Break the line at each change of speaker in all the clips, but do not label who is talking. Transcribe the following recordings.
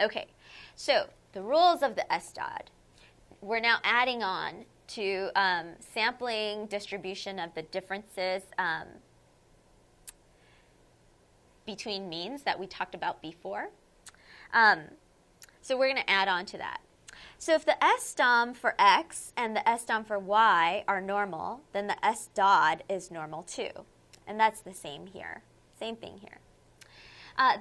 Okay, so the rules of the SDOD. We're now adding on to sampling distribution of the differences between means that we talked about before. So we're going to add on to that. So if the SDOM for X and the SDOM for Y are normal, then the SDOD is normal too. And that's the same here. Same thing here.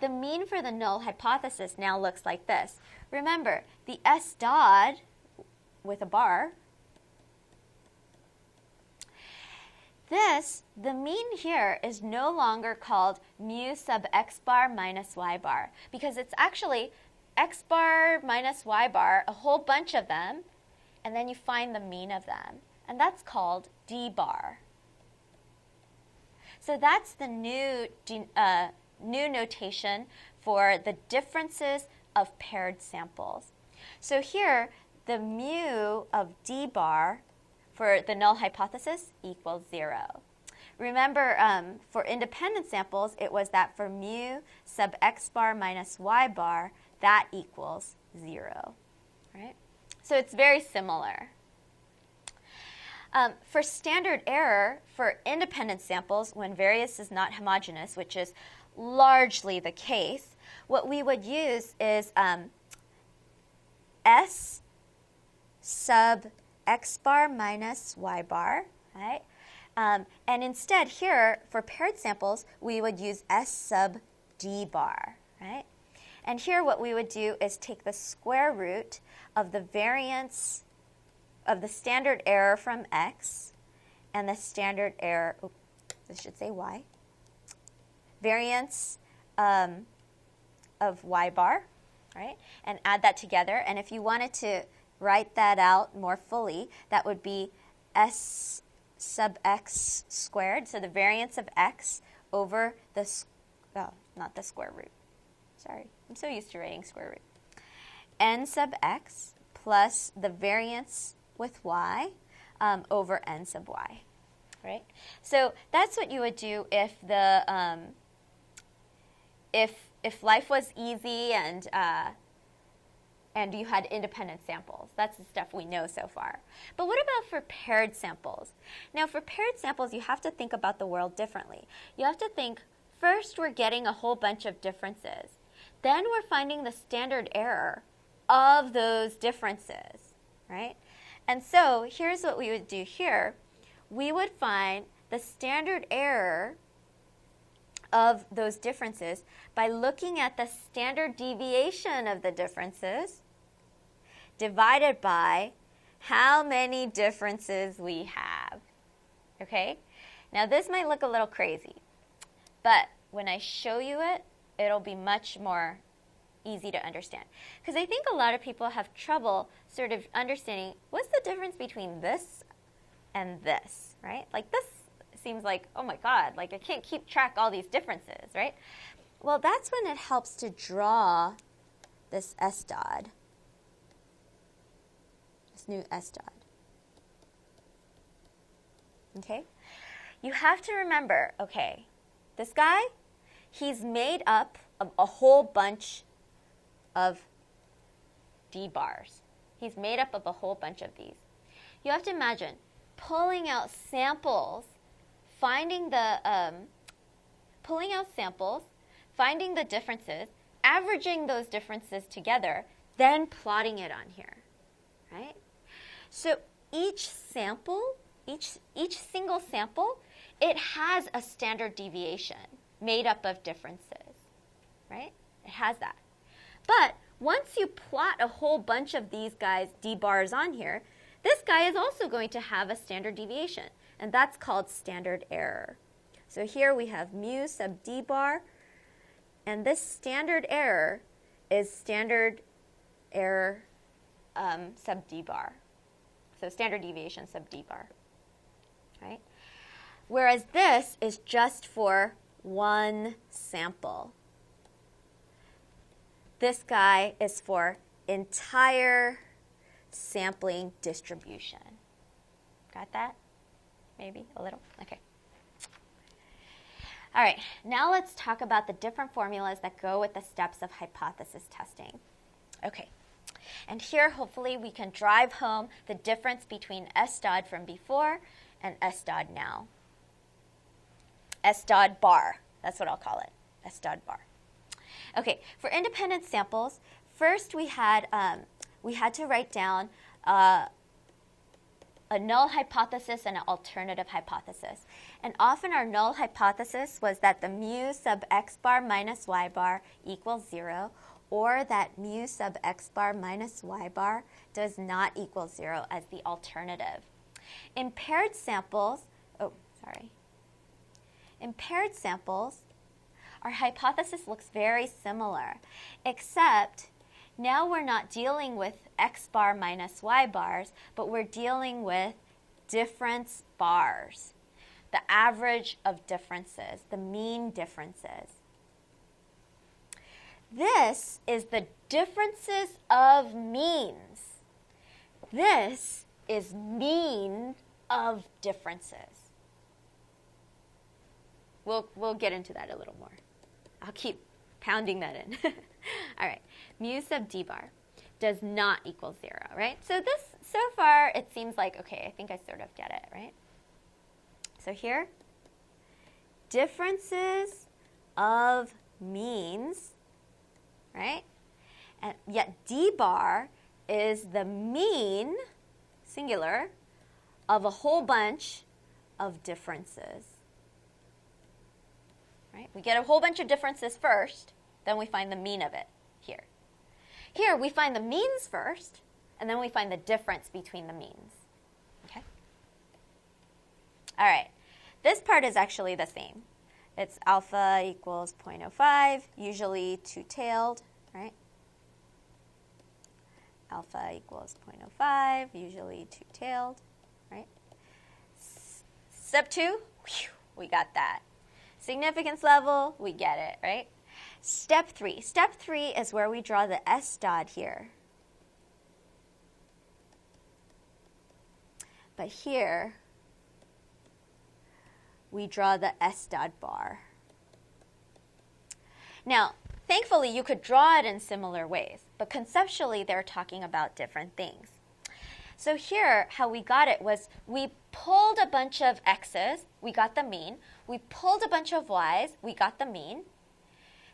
The mean for the null hypothesis now looks like this. Remember, the SDOD with a bar, the mean here is no longer called mu sub x bar minus y bar, because it's actually x bar minus y bar, a whole bunch of them, and then you find the mean of them. And that's called d bar. So that's the new notation for the differences of paired samples. So here, the mu of d bar for the null hypothesis equals 0. Remember, for independent samples, it was that for mu sub x bar minus y bar, that equals 0. Right? So it's very similar. For standard error, for independent samples, when variance is not homogeneous, which is largely the case, what we would use is S sub x bar minus y bar, right? And instead here, for paired samples, we would use S sub d bar, right? And here what we would do is take the square root of the variance of the standard error from X and the standard error, this should say Y, variance of y bar, right? And add that together. And if you wanted to write that out more fully, that would be S sub x squared, so the variance of x over the, not the square root. Sorry, I'm so used to writing square root. N sub x plus the variance with y over n sub y, right? So that's what you would do if the if life was easy and you had independent samples. That's the stuff we know so far. But what about for paired samples? Now, for paired samples, you have to think about the world differently. You have to think, first we're getting a whole bunch of differences. Then we're finding the standard error of those differences, right? And so here's what we would do here. We would find the standard error of those differences by looking at the standard deviation of the differences divided by how many differences we have, okay? Now this might look a little crazy, but when I show you it, it'll be much more easy to understand. Because I think a lot of people have trouble sort of understanding what's the difference between this and this, right? Like this seems like, oh my God, like I can't keep track all these differences, right? Well, that's when it helps to draw this SDOD, this new SDOD. Okay? You have to remember, okay, this guy, he's made up of a whole bunch of D bars. He's made up of a whole bunch of these. You have to imagine pulling out samples, finding the, pulling out samples, finding the differences, averaging those differences together, then plotting it on here, right? So each sample, each single sample, it has a standard deviation made up of differences, right? It has that. But once you plot a whole bunch of these guys, D bars on here, this guy is also going to have a standard deviation, and that's called standard error. So here we have mu sub D bar, and this standard error is standard error sub D bar. So standard deviation sub D bar, right? Whereas this is just for one sample. This guy is for entire sampling distribution. Got that? Maybe a little? Okay. All right, now let's talk about the different formulas that go with the steps of hypothesis testing. Okay. And here, hopefully, we can drive home the difference between S dot from before and S dot now. S dot bar. That's what I'll call it. S dot bar. Okay, for independent samples, first we had to write down a null hypothesis and an alternative hypothesis. And often our null hypothesis was that the mu sub x bar minus y bar equals 0, or that mu sub x bar minus y bar does not equal 0 as the alternative. In paired samples, our hypothesis looks very similar, except now we're not dealing with x bar minus y bars, but we're dealing with difference bars, the average of differences, the mean differences. This is the differences of means. This is mean of differences. We'll get into that a little more. I'll keep pounding that in. All right, mu sub d bar does not equal 0, right? So far, it seems like, okay, I think I sort of get it, right? So here, differences of means, right? And yet d bar is the mean, singular, of a whole bunch of differences. Right? We get a whole bunch of differences first, then we find the mean of it here. Here, we find the means first, and then we find the difference between the means. Okay? All right. This part is actually the same. It's alpha equals 0.05, usually two-tailed, right? Alpha equals 0.05, usually two-tailed, right? Step 2, whew, we got that. Significance level, we get it, right? Step 3. Step 3 is where we draw the S dot here. But here, we draw the S dot bar. Now, thankfully, you could draw it in similar ways, but conceptually, they're talking about different things. So here, how we got it was we pulled a bunch of x's, we got the mean. We pulled a bunch of y's, we got the mean.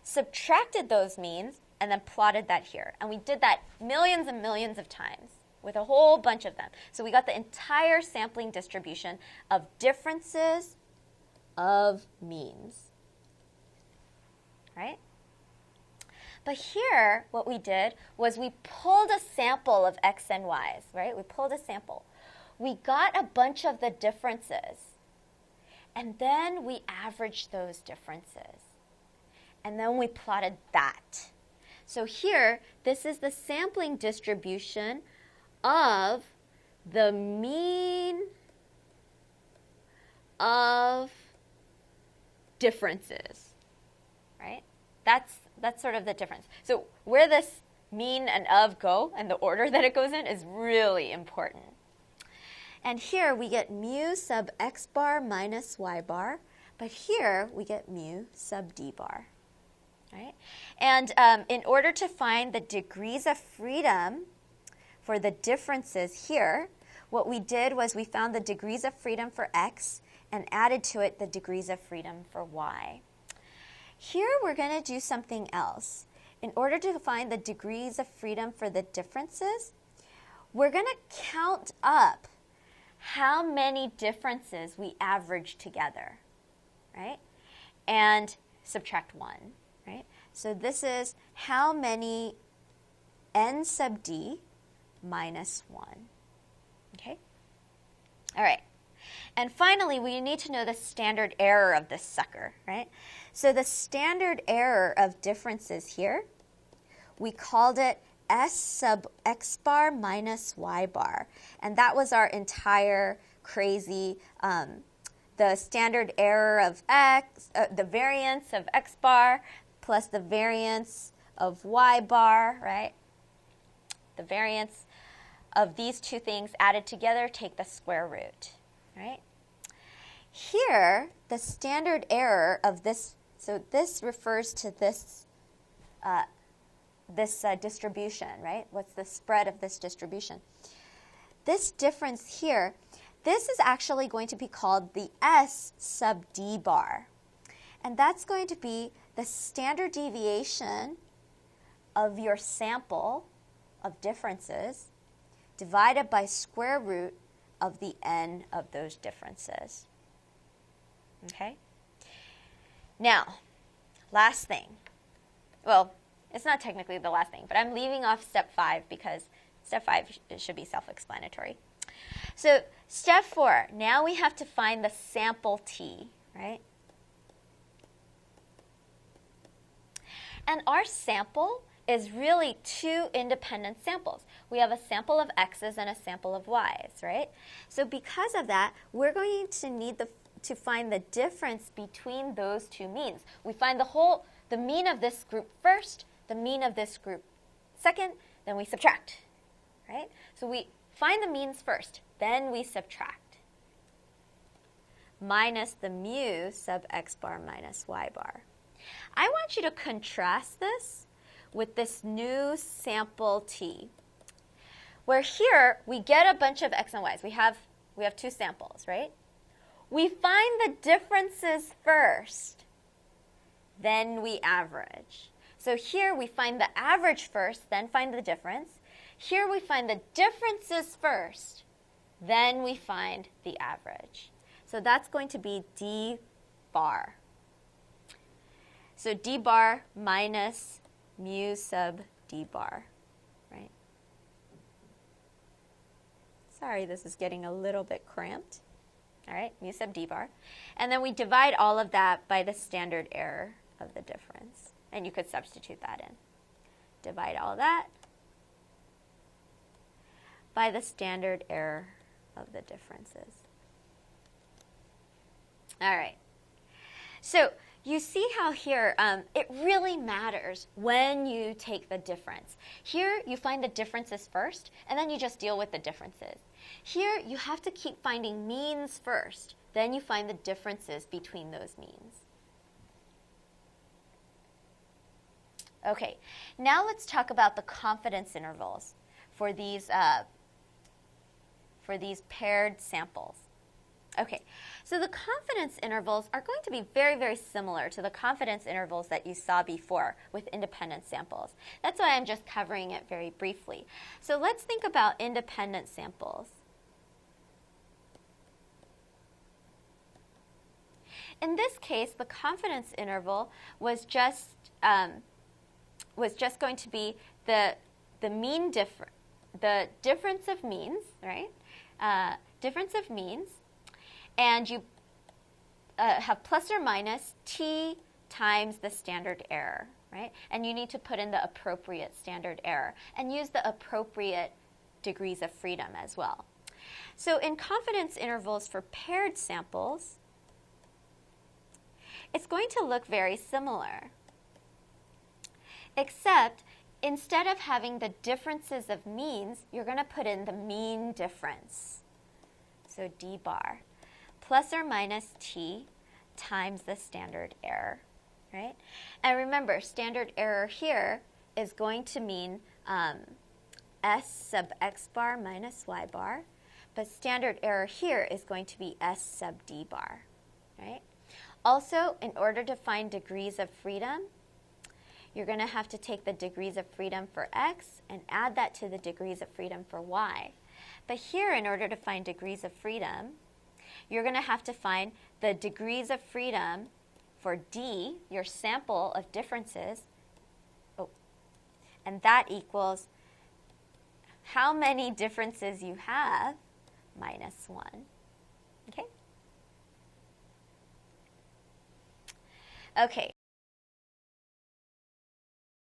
Subtracted those means, and then plotted that here. And we did that millions and millions of times with a whole bunch of them. So we got the entire sampling distribution of differences of means. Right? But here, what we did was we pulled a sample of x and y's, right? We pulled a sample. We got a bunch of the differences, and then we averaged those differences. And then we plotted that. So here, this is the sampling distribution of the mean of differences, right? That's sort of the difference. So where this mean and of go and the order that it goes in is really important. And here we get mu sub x bar minus y bar, but here we get mu sub d bar, right? And in order to find the degrees of freedom for the differences here, what we did was we found the degrees of freedom for x and added to it the degrees of freedom for y. Here we're going to do something else. In order to find the degrees of freedom for the differences, we're going to count up how many differences we average together, right? And subtract 1, right? So this is how many n sub d minus 1, okay? All right. And finally, we need to know the standard error of this sucker, right? So the standard error of differences here, we called it S sub x bar minus y bar. And that was our entire crazy, the standard error of x, the variance of x bar plus the variance of y bar, right? The variance of these two things added together take the square root, right? Here, the standard error of this, so this refers to this distribution, right? What's the spread of this distribution? This difference here, this is actually going to be called the S sub d bar. And that's going to be the standard deviation of your sample of differences divided by square root of the n of those differences. Okay? Now, last thing. Well, it's not technically the last thing, but I'm leaving off step 5 because step 5 should be self-explanatory. So step 4, now we have to find the sample t, right? And our sample is really two independent samples. We have a sample of x's and a sample of y's, right? So because of that, we're going to need to find the difference between those two means. We find the mean of this group first, the mean of this group second, then we subtract, right? So we find the means first, then we subtract. Minus the mu sub x bar minus y bar. I want you to contrast this with this new sample t, where here we get a bunch of x and y's. We have two samples, right? We find the differences first, then we average. So here we find the average first, then find the difference. Here we find the differences first, then we find the average. So that's going to be d bar. So d bar minus mu sub d bar, right? Sorry, this is getting a little bit cramped. All right, mu sub d bar. And then we divide all of that by the standard error of the difference. And you could substitute that in. Divide all that by the standard error of the differences. All right. So you see how here it really matters when you take the difference. Here you find the differences first, and then you just deal with the differences. Here you have to keep finding means first, then you find the differences between those means. Okay, now let's talk about the confidence intervals for these paired samples. Okay, so the confidence intervals are going to be very, very similar to the confidence intervals that you saw before with independent samples. That's why I'm just covering it very briefly. So let's think about independent samples. In this case, the confidence interval was just going to be the difference of means, right? Difference of means. And you have plus or minus t times the standard error, right? And you need to put in the appropriate standard error and use the appropriate degrees of freedom as well. So in confidence intervals for paired samples, it's going to look very similar, except instead of having the differences of means, you're going to put in the mean difference. So d bar plus or minus t times the standard error, right? And remember, standard error here is going to mean s sub x bar minus y bar, but standard error here is going to be s sub d bar, right? Also, in order to find degrees of freedom, you're going to have to take the degrees of freedom for x and add that to the degrees of freedom for y. But here, in order to find degrees of freedom, you're going to have to find the degrees of freedom for d, your sample of differences, and that equals how many differences you have minus 1. Okay? Okay.